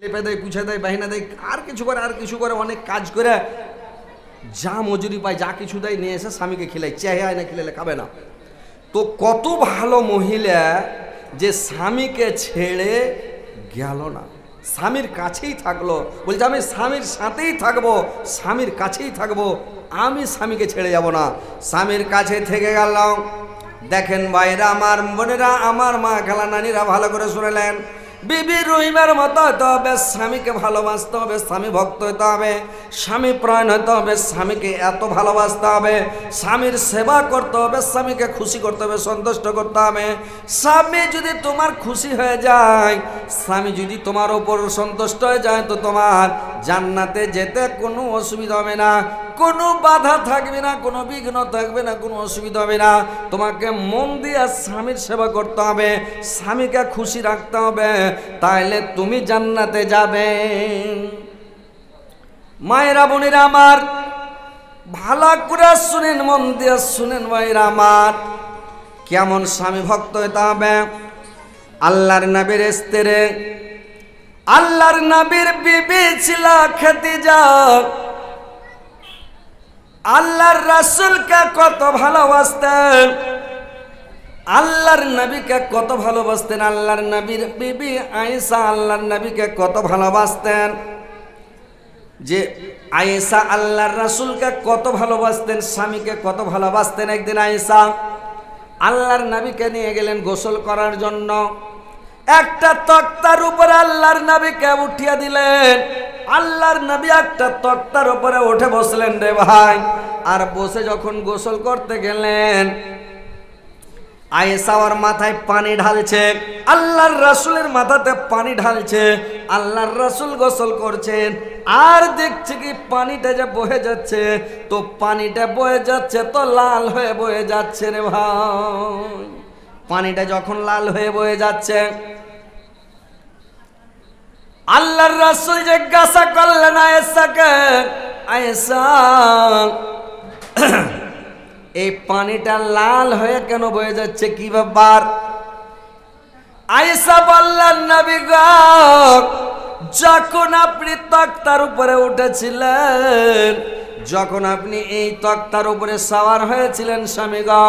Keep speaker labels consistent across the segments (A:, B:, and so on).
A: লেপে দেয়, পুছে দেয়, বাহিনা দেয়, আর কিছু করে অনেক কাজ করে যা মজুরি পায়, যা কিছু দেয় নিয়ে এসে স্বামীকে খিলাই, চেহায় না খিলালে খাবে না। তো কত ভালো মহিলা যে স্বামীকে ছেড়ে গেল না, স্বামীর কাছেই থাকলো, বলছে আমি স্বামীর সাথেই থাকবো, স্বামীর কাছেই থাকবো, আমি স্বামীকে ছেড়ে যাব না, স্বামীর কাছে থেকে গেল। দেখেন ভাইরা আমার, বোনেরা আমার, মা খালা নানিরা ভালো করে শুনেলেন, বিবি রহিমার মতো হতে হবে, স্বামীকে ভালোবাসতে হবে, স্বামী ভক্ত হতে হবে, স্বামী প্রাণ হতে হবে, স্বামীকে এত ভালোবাসতে হবে, স্বামীর সেবা করতে হবে, স্বামীকে খুশি করতে হবে, সন্তুষ্ট করতে হবে। স্বামী যদি তোমার খুশি হয়ে যায়, স্বামী যদি তোমার ওপর সন্তুষ্ট হয়ে যায়, তো তোমার জান্নাতে যেতে কোনো অসুবিধা হবে না, কোনো বাধা থাকবে না, কোনো বিঘ্ন থাকবে না, কোনো অসুবিধা হবে না। তোমাকে মন দিয়ে স্বামীর সেবা করতে হবে, স্বামীকে খুশি রাখতে হবে, তাইলে তুমি জান্নাতে যাবে। মায়েরা বোনেরা আমার, ভালো করে শুনেন, মন দিয়ে শুনেন মায়েরা আমার, কেমন স্বামী ভক্ত হতে হবে। আল্লাহর নবীর স্ত্রী, আল্লাহর নবীর বিবি ছিল খাদিজা। আল্লাহর রাসূলকে কত ভালোবাসতেন, আল্লাহর নবীকে কত ভালোবাসতেন, আল্লাহর নবীর বিবি আয়েশা আল্লাহর নবীকে কত ভালোবাসতেন, যে আয়েশা আল্লাহর রাসূলকে কত ভালোবাসতেন, স্বামীকে কত ভালোবাসতেন। একদিন আয়েশা আল্লাহর নবীকে নিয়ে গেলেন গোসল করার জন্য, একটা তক্তার উপরে আল্লাহর নবীকে উঠিয়ে দিলেন। আল্লাহর নবী একটা তক্তার উপরে উঠে বসলেন রে ভাই, আর বসে যখন গোসল করতে গেলেন, আয়েশা ওর মাথায় পানি ঢালছে, আল্লাহর রাসূলের মাথাতে পানি ঢালছে, আল্লাহর রাসূল গোসল করছেন, আর দেখছে কি পানিটা যে বয়ে যাচ্ছে, তো পানিটা বয়ে যাচ্ছে তো লাল হয়ে বয়ে যাচ্ছে রে ভাই। পানিটা যখন লাল হয়ে বয়ে যাচ্ছে, আল্লাহর রাসূল জিজ্ঞাসা করলেন আয়েশাকে, আয়েশা এই পানিটা লাল হয়ে কেন বয়ে যাচ্ছে, কি ব্যাপার? আয়েশা বললেন, নবী গো, যখন আপনি তক্তার উপরে উঠেছিলেন, যখন আপনি এই তক্তার উপরে সওয়ার হয়েছিলেন স্বামী গো,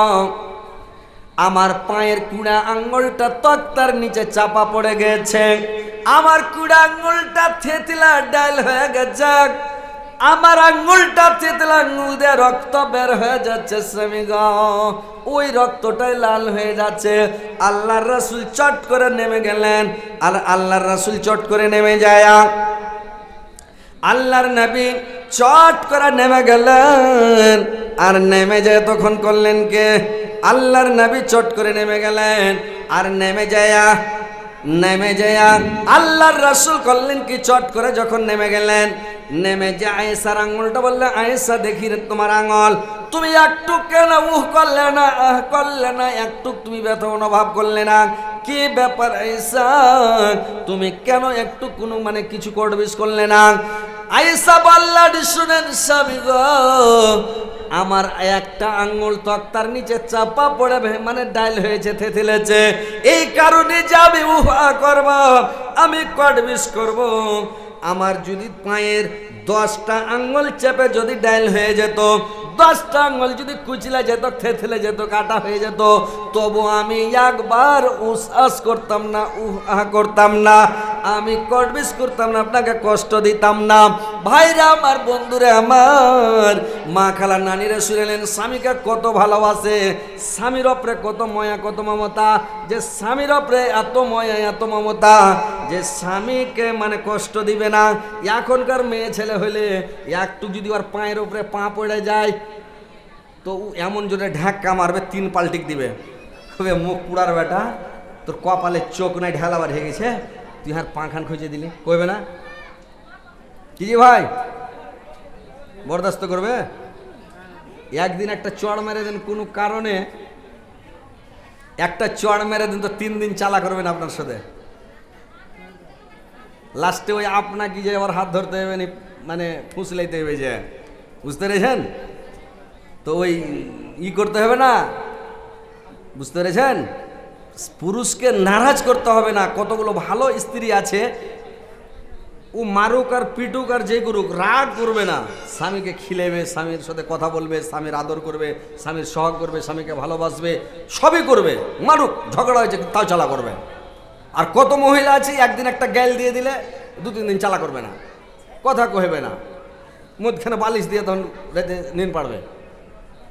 A: আমার পায়ের কুড়া আঙ্গুলটা তক্তার নিচে চাপা পড়ে গেছে, আমার কুড়া আঙ্গুলটা থেতলা ডাল হয়ে গেছে, আমার আঙ্গুলটা থেতলা আঙ্গুল দিয়ে রক্ত বের হয়ে যাচ্ছে স্বামী গো, ওই রক্তটাই লাল হয়ে যাচ্ছে। আল্লাহর রাসূল চট করে নেমে গেলেন, আর আল্লাহর রাসূল চট করে নেমে যায়, আল্লাহর নবী চট করে নেমে গেলেন, আর নেমে যায় তখন করলেন কে? আল্লাহর নবী চট করে নেমে গেলেন, আর নেমে যায় আল্লাহর রাসূল করলেন কি, চট করে যখন নেমে গেলেন, নেমে যে আয়েশার আঙ্গুলটা বললে, আয়েশা দেখি তোমার আঙ্গুল, তুমি একটু কেন করলে না, করলে না, একটু তুমি ব্যথা অনুভব করলে না, কি ব্যাপার আয়েশা, তুমি কেন একটু কোনো মানে কিছু করবিস করলে না? আয়েশা বললেন, শুনেন স্বামী গো, আমার একটা আঙ্গুল তক্তার নিচে চাপা পড়ে মানে ডাইল হয়েছে, থেতলেছে, এই কারণে যাবে উহা করব, আমি কটবিস করব। আমার যদি পায়ের 10টা আঙ্গুল চেপে যদি ডাইল হয়ে যেত, 10টা আঙ্গুল যদি কুচলে যেত, থেতলে যেত, কাটা হয়ে যেত, তবু আমি একবার উসাস করতাম না, উহা করতাম না, আমি কটবিস করতাম না, আপনাকে কষ্ট দিতাম না। ভাইরা আমার, বন্ধুরা আমার, মা খালা নানিরা শুনেলেন স্বামীকে কত ভালোবাসে, স্বামীর ওপরে কত ময়া, কত মমতা, যে স্বামীর ওপরে এত ময়া, এত মমতা, যে স্বামীকে মানে কষ্ট দিবে না। এখনকার মেয়ে ছেলে হলে একটু যদি ওর পায়ের উপরে পা পড়ে যায়, তো এমন জোরে ঢাক্কা মারবে, 3 পাল্টিক দিবে, হবে মুখ পুড়ার বেটা, তোর কপালে চোখ নাই ঢালাবার হয়ে গেছে, তুই আর পাখান খুঁজে দিলি, কইবে না? কি জি ভাই, বরদাস্ত করবে? একদিন একটা চড় মেরে দেন, কোনো কারণে একটা চড় মেরে দেন, তো 3 দিন চালা করবেন আপনার সাথে, লাস্টে ওই আপনাকে যে আবার হাত ধরতে হবে, মানে ফুসলাইতে হবে, যে বুঝতে পেরেছেন তো, ওই করতে হবে না, বুঝতে পেরেছেন? পুরুষকে নারাজ করতে হবে না। কতগুলো ভালো স্ত্রী আছে ও মারুক আর পিটুক আর যে করুক, রাগ করবে না। স্বামীকে খিলেবে, স্বামীর সাথে কথা বলবে, স্বামীর আদর করবে, স্বামীর সহগ করবে, স্বামীকে ভালোবাসবে, সবই করবে। মারুক, ঝগড়া হয়েছে তাও চালা করবে। আর কত মহিলা আছে একদিন একটা গ্যাল দিয়ে দিলে 2-3 দিন চালা করবে না, কথা কহেবে না, মধ্যখানে বালিশ দিয়ে তখন রেতে নিন পারবে।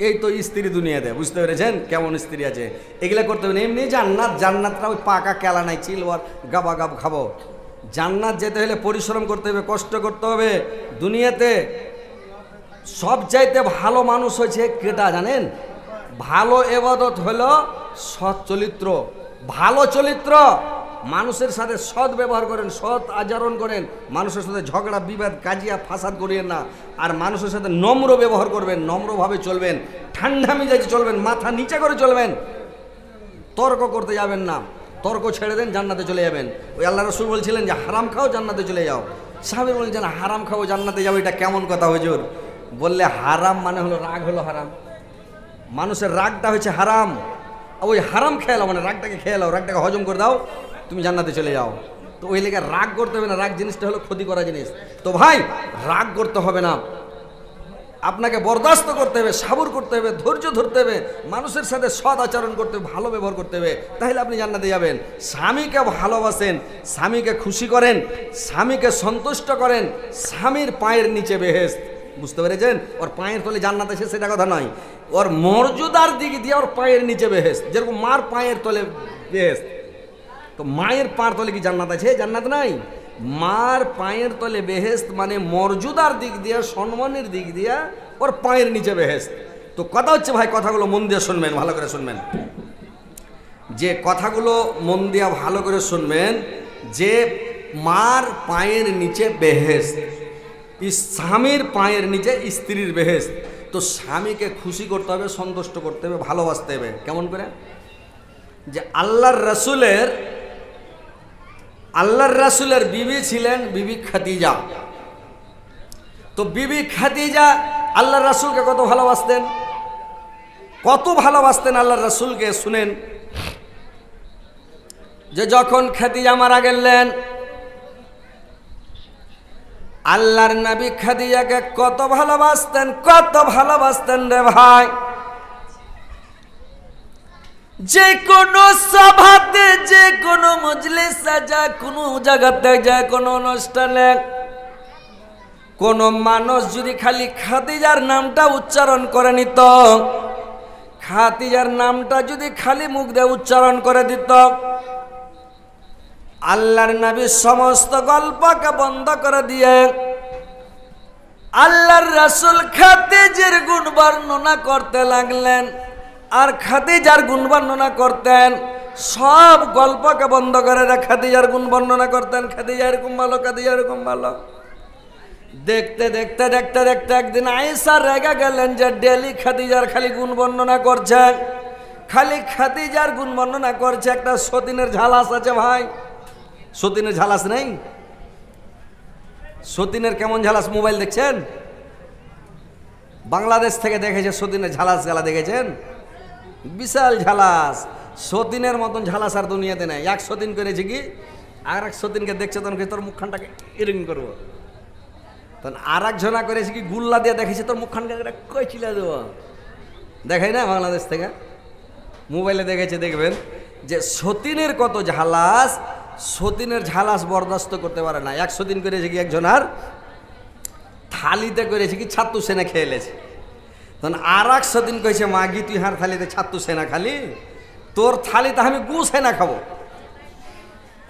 A: এই তো স্ত্রী দুনিয়াতে, বুঝতে পেরেছেন কেমন স্ত্রী আছে। এগুলা করতে হবে না। এমনি জান্নাত, জান্নাতটা ওই পাকা কেলা নাই চিলওয়ার গাবা গাব খাবো। জান্নাত যেতে হলে পরিশ্রম করতে হবে, কষ্ট করতে হবে। দুনিয়াতে সবচাইতে ভালো মানুষ হয়েছে কেটা জানেন? ভালো এবাদত হলো সৎ চরিত্র, ভালো চরিত্র। মানুষের সাথে সৎ ব্যবহার করেন, সৎ আচরণ করেন, মানুষের সাথে ঝগড়া বিবাদ কাজিয়া ফাসাদ করিয়েন না। আর মানুষের সাথে নম্র ব্যবহার করবেন, নম্রভাবে চলবেন, ঠান্ডা মিজাজে চলবেন, মাথা নিচে করে চলবেন, তর্ক করতে যাবেন না। তর্ক ছেড়ে দেন, জান্নাতে চলে যাবেন। ওই আল্লাহ রসুল বলছিলেন যে হারাম খাও জান্নাতে চলে যাও। সাহাবী বলছেন হারাম খাও জান্নাতে যাও, এটা কেমন কথা হুজুর? বললে হারাম মানে হলো রাগ, হলো হারাম। মানুষের রাগটা হচ্ছে হারাম। ওই হারাম খেয়ে মানে রাগটাকে খেয়ে নাও, রাগটাকে হজম করে দাও, তুমি জান্নাতে চলে যাও। তো ওই লেগে রাগ করতে হবে না, রাগ জিনিসটা হলো ক্ষতি করা জিনিস। তো ভাই রাগ করতে হবে না, আপনাকে বরদাস্ত করতে হবে, সাবর করতে হবে, ধৈর্য ধরতে হবে, মানুষের সাথে সৎ আচরণ করতে হবে, ভালো ব্যবহার করতে হবে, তাহলে আপনি জান্নাতে যাবেন। স্বামীকে ভালোবাসেন, স্বামীকে খুশি করেন, স্বামীকে সন্তুষ্ট করেন, স্বামীর পায়ের নিচে বেহেশত। বুঝতে পেরেছেন? ওর পায়ের তলে জান্নাত আছে সেটা কথা নয়, ওর মর্যাদার দিক দিয়ে ওর পায়ের নিচে বেহেশত। যেরকম মার পায়ের তলে বেহেশত, তো মায়ের পায়ের তলে কি জান্নাত আছে? জান্নাত নাই। মার পায়ের তলে বেহেশত মানে মর্যাদার দিক দিয়ে, সম্মানের দিক দিয়ে ওর পায়ের নিচে বেহেশত। তো কথা হচ্ছে ভাই, কথাগুলো মন দিয়ে শুনবেন, ভালো করে শুনবেন। যে কথাগুলো মন দিয়ে ভালো করে শুনবেন, যে মার পায়ের নিচে বেহেশত, স্বামীর পায়ের নিচে স্ত্রীর বেহেশত। তো স্বামীকে খুশি করতে হবে, সন্তুষ্ট করতে হবে, ভালোবাসতে হবে। কেমন করে? যে আল্লাহর রাসূলের বিবি ছিলেন বিবি খাদিজা। তো বিবি খাদিজা আল্লাহর রাসূলকে কত ভালোবাসতেন, কত ভালোবাসতেন আল্লাহর রাসূলকে। শুনেন যে যখন খাদিজা মারা গেলেন, আল্লাহর নবী খাদিজাকে কত ভালোবাসতেন, কত ভালোবাসতেন রে ভাই। যে কোনো সভাতে, যে কোনো মজলিসে, যা কোনো জায়গাতে, যে কোনো অনুষ্ঠানে কোন মানুষ যদি খালি খাদিজার নামটা উচ্চারণ করে নিত, খাদিজার নামটা যদি খালি মুখ দিয়ে উচ্চারণ করে দিত, আল্লাহর নবী সমস্ত গল্পকে বন্ধ করে দিয়ে আল্লাহর রাসূল খাদিজার গুণ বর্ণনা করতে লাগলেন। আর খাদিজার গুণ বর্ণনা করতেন, সব গল্পকে বন্ধ করে খাদিজার গুণ বর্ণনা করতেন। খাদিজা এরকম ভালো, খাদিজা এরকম ভালো। দেখতে দেখতে দেখতে দেখতে একদিন আয়েশা রেগে গেলেন যে ডেলি খাদিজার খালি গুণ বর্ণনা করছে, খালি খাদিজার গুণ বর্ণনা করছে। একটা সতীনের ঝালাস আছে ভাই, সতীনের ঝালাস নেই? সতীনের কেমন ঝালাস মোবাইল দেখছেন? বাংলাদেশ থেকে দেখেছে সতীনের ঝালাস গেলা, দেখেছেন? বিশাল ঝালাস। সতীনের মতন ঝালাস আর দুনিয়াতে নেই। এক সতীন করেছে কি, আর এক সতীনকে দেখছে তখন তোর মুখখানটাকে ইরিং করবো, তখন আর এক জনা করেছে কি গুল্লা দিয়ে দেখেছে তোর মুখখানটাকে কই চিলা দেবো। দেখাই না বাংলাদেশ থেকে, মোবাইলে দেখেছে, দেখবেন যে সতীনের কত ঝালাস। সতীনের ঝালাস বরদাস্ত করতে পারে না। এক সতীন করেছে কি একজনার থালিতে করেছে কি ছাত্তু সেনা খেয়ে এলেছে, তখন আর এক সতীন কইছে মাগি তুই হার থালিতে ছাত্তু সেনা খালি, তোর থালিতে আমি গু সেনা খাবো।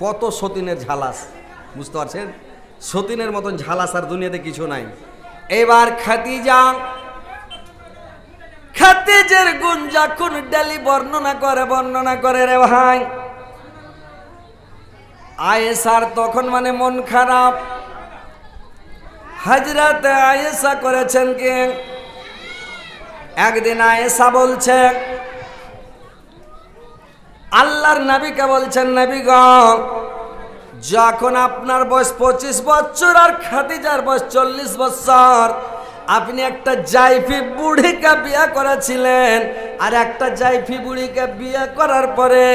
A: কত সতীনের ঝালাস, বুঝতে পারছেন? সতীনের মতন ঝালাস আর দুনিয়াতে কিছু নাই। এবার খাদিজার গুণ যখন ডেলি বর্ণনা করে রে ভাই, আয়েশার তখন মানে মন খারাপ। হযরতে আয়েশা করেছেন কি, একদিন আয়েশা বলছে আল্লাহর নবীকে বলছেন, নবী গো, যখন আপনার বয়স 25 বছর আর খাদিজার বয়স 40 বছর, আপনি একটা জাইফি বুড়িকে বিয়ে করেছিলেন। আর একটা জাইফি বুড়িকে বিয়ে করার পরে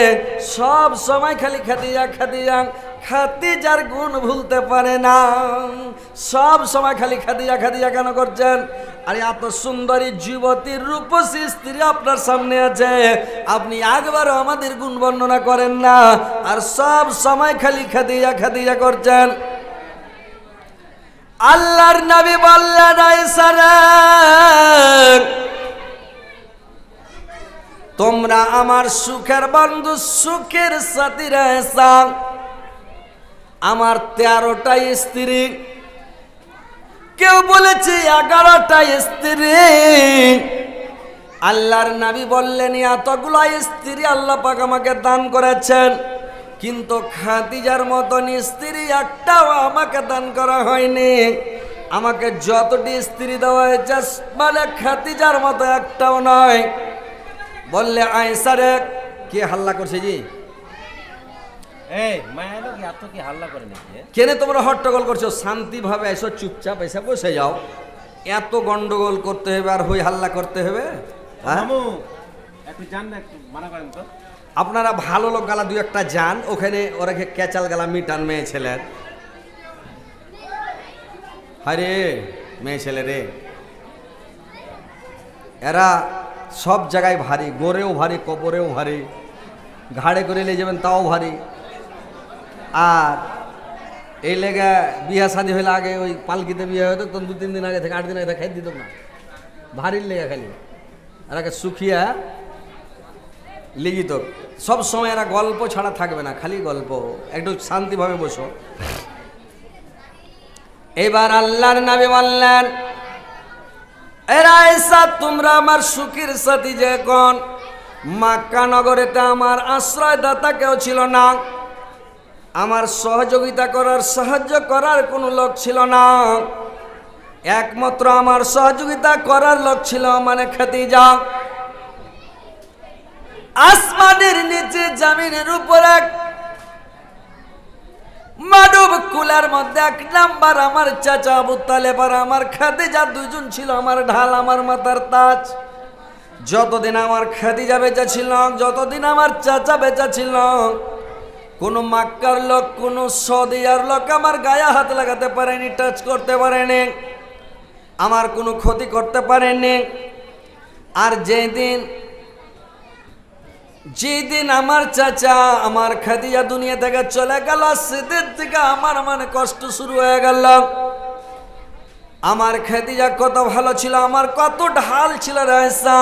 A: সব সময় খালি খাদিজা খাদিজা খাদিজার গুণ ভুলতে পারে না। সব সময় খালি খাদিজা খাদিজা কেন করছেন? আর এত সুন্দরী যুবতীর রূপসী স্ত্রী আপনার সামনে আছে, আপনি একবারও আমাদের গুণ বর্ণনা করেন না, আর সব সময় খালি খাদিজা খাদিজা করছেন। আল্লাহর নবী বললেন, আয়েশা রে, তোমরা আমার সুখের বন্ধু, সুখের সাথী রে আয়েশা। আমার 13টা স্ত্রী, কেউ বলেছে 11টা স্ত্রী। আল্লাহর নবী বললেন, এতগুলো স্ত্রী আল্লাহ পাক আমাকে দান করেছেন, কিন্তু খাদিজার মতন স্ত্রী একটাও আমাকে দান করা হয়নি। আমাকে যতটি স্ত্রী দেওয়া হয়েছে মানে খাদিজার মতো একটাও নয়। বললে, আয়েশা রে, কে হাল্লা করছে জি? কেন তোমরা হট্টগোল করছো? শান্তিভাবে এসো, চুপচাপ এসে বসে যাও। এত গন্ডগোল করতে হবে আর হই হাল্লা করতে হবে? আপনারা ভালো লোক গালা দুই একটা যান, ওখানে ওরা ক্যাচাল গালা মিটান মেয়ে ছেলের। আরে মেয়ে ছেলে রে, এরা সব জায়গায় ভারী, গোরেও ভারী, কবরেও ভারী, ঘাড়ে করে নিয়ে যাবেন তাও ভারী। আর এই লেগে বিয়া শাদী হইলে আগে ওই পালকিতে বিয়ে হতো, তখন 2-3 দিন আগে থেকে 8 দিন আগে থেকে খাই দিত না, ভারীর লেগে খালি। আর আগে সুখিয়া লিখিত সব সময় এরা গল্প ছাড়া থাকবে না, খালি গল্প। একটু শান্তিভাবে বসো। এবার আল্লাহর নবী বললেন, এরা আয়েশা, তোমরা আমার সুখের সাথী। যখন মক্কা নগরেতে আমার আশ্রয়দাতা কেউ ছিল না, আমার সহযোগিতা করার, সাহায্য করার কোনো লোক ছিল না, একমাত্র আমার সহযোগিতা করার লোক ছিল মানে খাদিজা। আসমানের নিচে জমিনের উপর এক মানব কুলার মধ্যে 1 নাম্বার আমার চাচা আবু তালেব আর আমার খাদিজা, দুজন ছিল আমার ঢাল, আমার মাথার তাজ। যতদিন আমার খাদিজা বেঁচে ছিল, যতদিন আমার চাচা বেঁচে ছিল, কোন মক্কার লোক, কোন সৌদিয়ার লোক আমার গায়ে হাত লাগাতে পারেনি, টাচ করতে পারেনি, আমার কোনো ক্ষতি করতে পারেনি। আর যেদিন আমার চাচা আমার খাদিজা দুনিয়া থেকে চলে গেল, সেদিন থেকে আমার মানে কষ্ট শুরু হয়ে গেল। আমার খাদিজা কত ভালো ছিল, আমার কত ঢাল ছিল আয়েশা।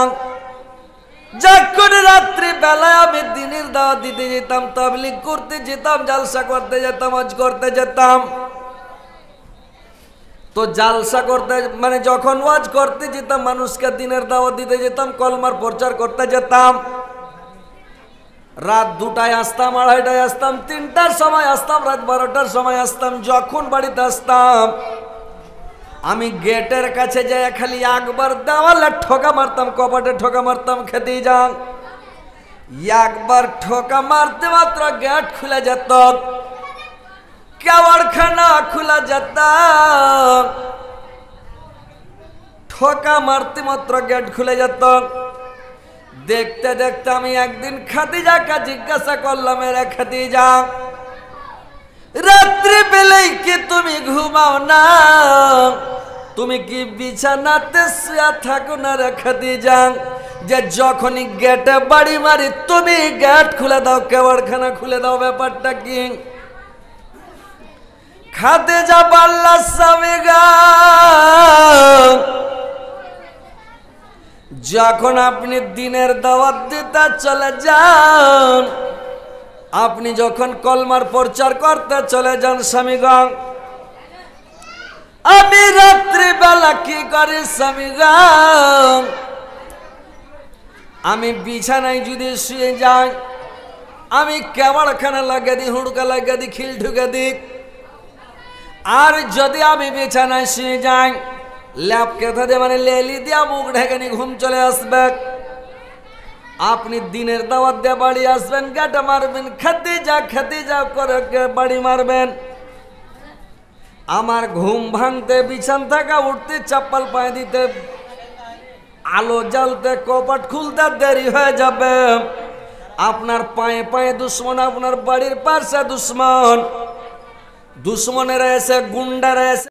A: যখন রাত্রি বেলায় আমি দিনের দাওয়াত দিতে যেতাম, তাবলীগ করতে যেতাম, জালসা করতে যেতাম, হজ করতে যেতাম, তো জালসা করতে মানে যখন ওয়াজ করতে যেতাম, মানুষকে দিনের দাওয়াত দিতে যেতাম, কলমার প্রচার করতে যেতাম, রাত 2টায় আসতাম, 2:30টায় আসতাম, 3টার সময় আসতাম, রাত 12টার সময় আসতাম। যখন বাড়িতে আসতাম, আমি গেটের কাছে যাই খালি একবার দেওয়ালে ঠোকা মারতাম, কপাটে ঠোকা মারতাম, খাদিজা। একবার ঠোকা মারতে মাত্র গেট খুলে যেত, কেওয়াড়খানা খুলে যেত। ঠোকা মারতে মাত্র গেট খুলে যেত। দেখতে দেখতে আমি একদিন খাদিজাকে জিজ্ঞাসা করলাম, রে খাদিজা, রাত্রি বেলায় কি তুমি ঘুমাও না? তুমি কি বিছানাতে শুয়ে থাকো না রে খাদিজা? যে যখনই গেটে বাড়ি মারি তুমি গেট খুলে দাও, কেওয়াড়খানা খুলে দাও, ব্যাপারটা কি? খাদিজা বলল, স্বামী গো, যখন আপনি দিনের দাওয়াত দিতে চলে যান, আপনি যখন কলমার প্রচার করতে চলে যান স্বামী গো, আমি রাত্রি বেলা কি করি স্বামী গো? আমি বিছানায় যদি শুয়ে যাই, আমি কেওয়াড়খানা লাগিয়ে দিই, হুড়কা লাগিয়ে দিই, খিল ঢুকে দিই। আর যদি আমি বিছানায় শুয়ে যাই, ল্যাপ কেথা দিয়ে মানে লেলি দিয়া মুখ ঢেকে নি, ঘুম চলে আসবে। আপনি দিনের দাওয়াত দিয়ে বাড়ি আসবেন, গেটে মারবেন, খাদিজা খাদিজা করে বাড়ি মারবেন। আমার ঘুম ভাঙতে, বিছান থাকা উঠতে, চপ্পল পায়ে দিতে, আলো জ্বালতে, কপাট খুলতে দেরি হয়ে যাবে। আপনার পায়ে পায়ে দুশ্মন, আপনার বাড়ির পাশে দুশ্মন। দুশ্মনেরা এসে, গুন্ডারা এসে